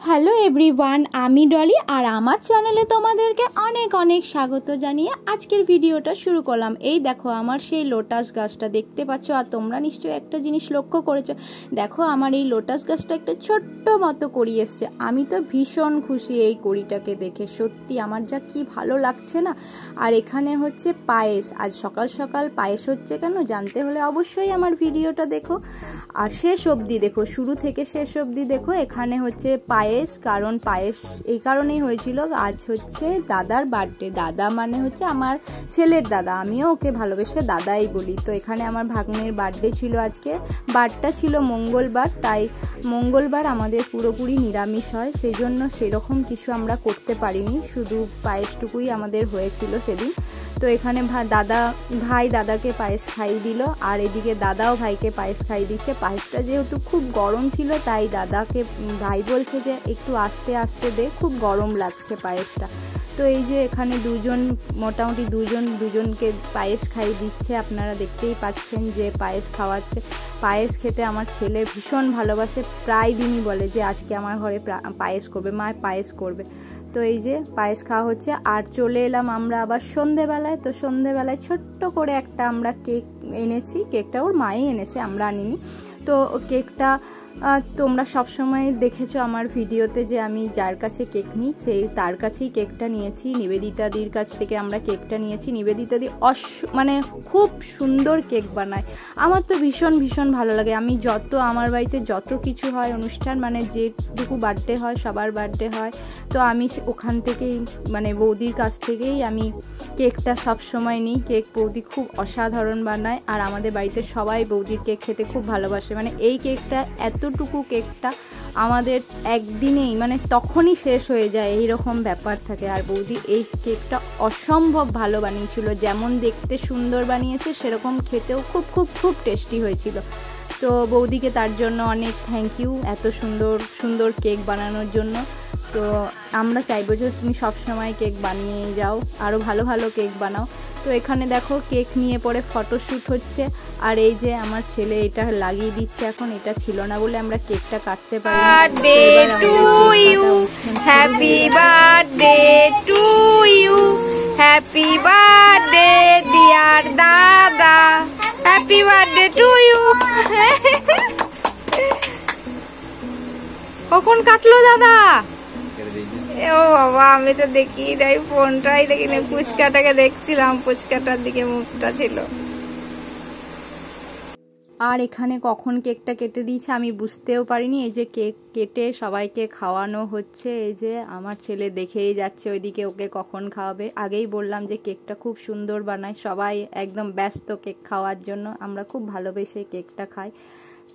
Hello everyone, আমি ডলি আর আমার চ্যানেলে তোমাদেরকে অনেক অনেক স্বাগত জানিয়ে আজকের ভিডিওটা শুরু করলাম। এই দেখো আমার সেই লোটাস গাছটা দেখতে পাচ্ছ, আর তোমরা নিশ্চয়ই একটা জিনিস লক্ষ্য করেছো। দেখো আমার এই লোটাস গাছটা একটা ছোট্ট মতো কড়ি এসছে। আমি তো ভীষণ খুশি এই কড়িটাকে দেখে, সত্যি আমার যা কি ভালো লাগছে না। আর এখানে হচ্ছে পায়েস, আজ সকাল সকাল পায়েস হচ্ছে কেন জানতে হলে অবশ্যই আমার ভিডিওটা দেখো আর শেষ অবধি দেখো, শুরু থেকে শেষ অবধি দেখো। এখানে হচ্ছে পায়েস, কারণ পায়েস এই কারণেই হয়েছিল, আজ হচ্ছে দাদার বার্থডে। দাদা মানে হচ্ছে আমার ছেলের দাদা, আমিও ওকে ভালোবেসে দাদাই বলি। তো এখানে আমার ভাগ্নের বার্থডে ছিল আজকে, বারটা ছিল মঙ্গলবার, তাই মঙ্গলবার আমাদের পুরোপুরি নিরামিষ হয়, সেই জন্য সেরকম কিছু আমরা করতে পারিনি, শুধু পায়েসটুকুই আমাদের হয়েছিল সেদিন। তো এখানে ভাই দাদাকে পায়েস খাইয়ে দিল, আর এদিকে দাদাও ভাইকে পায়েস খাইয়ে দিচ্ছে। পায়েসটা যেহেতু খুব গরম ছিল, তাই দাদাকে ভাই বলছে যে একটু আস্তে আস্তে দে, খুব গরম লাগছে পায়েসটা। তো এই যে এখানে মোটামুটি দুজনকে পায়েস খাইয়ে দিচ্ছে, আপনারা দেখতেই পাচ্ছেন যে পায়েস খাওয়াচ্ছে। পায়েস খেতে আমার ছেলে ভীষণ ভালোবাসে, প্রায় দিনই বলে যে আজকে আমার ঘরে পায়েস করবে, মা পায়েস করবে। তো এই যে পায়েস খাওয়া হচ্ছে, আর চলে এলাম আমরা আবার সন্ধেবেলায়। তো সন্ধেবেলায় ছোট্ট করে একটা আমরা কেক এনেছি, কেকটা ওর মাই এনেছে, আমরা আনিনি। তো কেকটা তোমরা সবসময় দেখেছো আমার ভিডিওতে যে আমি যার কাছে কেক নিই তার কাছেই কেকটা নিয়েছি। নিবেদিতাদির কাছ থেকে আমরা কেকটা নিয়েছি। নিবেদিতাদি মানে খুব সুন্দর কেক বানায়, আমার তো ভীষণ ভীষণ ভালো লাগে। আমি আমার বাড়িতে যত কিছু হয় অনুষ্ঠান, মানে যেটুকু বার্থডে হয়, সবার বার্থডে হয়, তো আমি ওখান থেকেই মানে বৌদির কাছ থেকেই আমি কেকটা সব সময় নিই। কেক বৌদি খুব অসাধারণ বানায়, আর আমাদের বাড়িতে সবাই বৌদির কেক খেতে খুব ভালোবাসে। মানে এই কেকটা, এতটুকু কেকটা আমাদের একদিনেই মানে তখনই শেষ হয়ে যায়, এইরকম ব্যাপার থাকে। আর বৌদি এই কেকটা অসম্ভব ভালো বানিয়েছিল, যেমন দেখতে সুন্দর বানিয়েছে সেরকম খেতেও খুব খুব খুব টেস্টি হয়েছিল। তো বৌদিকে তার জন্য অনেক থ্যাংক ইউ, এত সুন্দর সুন্দর কেক বানানোর জন্য। তো আমরা চাইবো যে তুমি সবসময় কেক বানিয়ে যাও, আরও ভালো ভালো কেক বানাও। তো এখানে দেখো কেক নিয়ে পরে ফটোশ্যুট হচ্ছে, আর এই যে আমার ছেলে এটা লাগিয়ে দিচ্ছে। এখন এটা ছিল না বলে আমরা কেকটা কাটতে পারি। Happy birthday to you, happy birthday dear dada, happy birthday to you. কখন কাটলো দাদা? ও বাবা, আমি তো দেখি নাই, ফোনটাই দেখিনি, পুচকাটাকে দেখছিলাম, পুচকাটার দিকে মুখটা ছিল। আর এখানে কখন কেকটা কেটে দিয়েছে আমি বুঝতেও পারিনি। এই যে কেক কেটে সবাইকে খাওয়ানো হচ্ছে, এই যে আমার ছেলে দেখেই যাচ্ছে ওইদিকে, ওকে কখন খাওয়াবে। আগেই বললাম যে কেকটা খুব সুন্দর বানায়, সবাই একদম ব্যস্ত কেক খাওয়ার জন্য, আমরা খুব ভালোবেসে কেকটা খাই।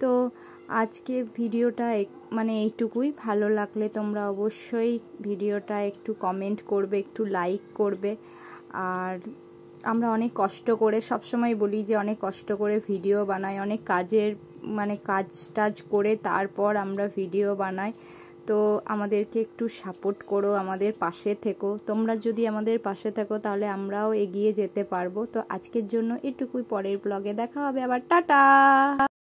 তো আজকে ভিডিওটা মানে এইটুকুই। ভালো লাগলে তোমরা অবশ্যই ভিডিওটা একটু কমেন্ট করবে, একটু লাইক করবে। আর আমরা অনেক কষ্ট করে, সবসময় বলি যে অনেক কষ্ট করে ভিডিও বানাই, অনেক কাজ টাজ করে তারপর আমরা ভিডিও বানাই। তো আমাদেরকে একটু সাপোর্ট করো, আমাদের পাশে থেকো। তোমরা যদি আমাদের পাশে থাকো তাহলে আমরাও এগিয়ে যেতে পারবো। তো আজকের জন্য এটুকুই, পরের ব্লগে দেখা হবে আবার, টাটা।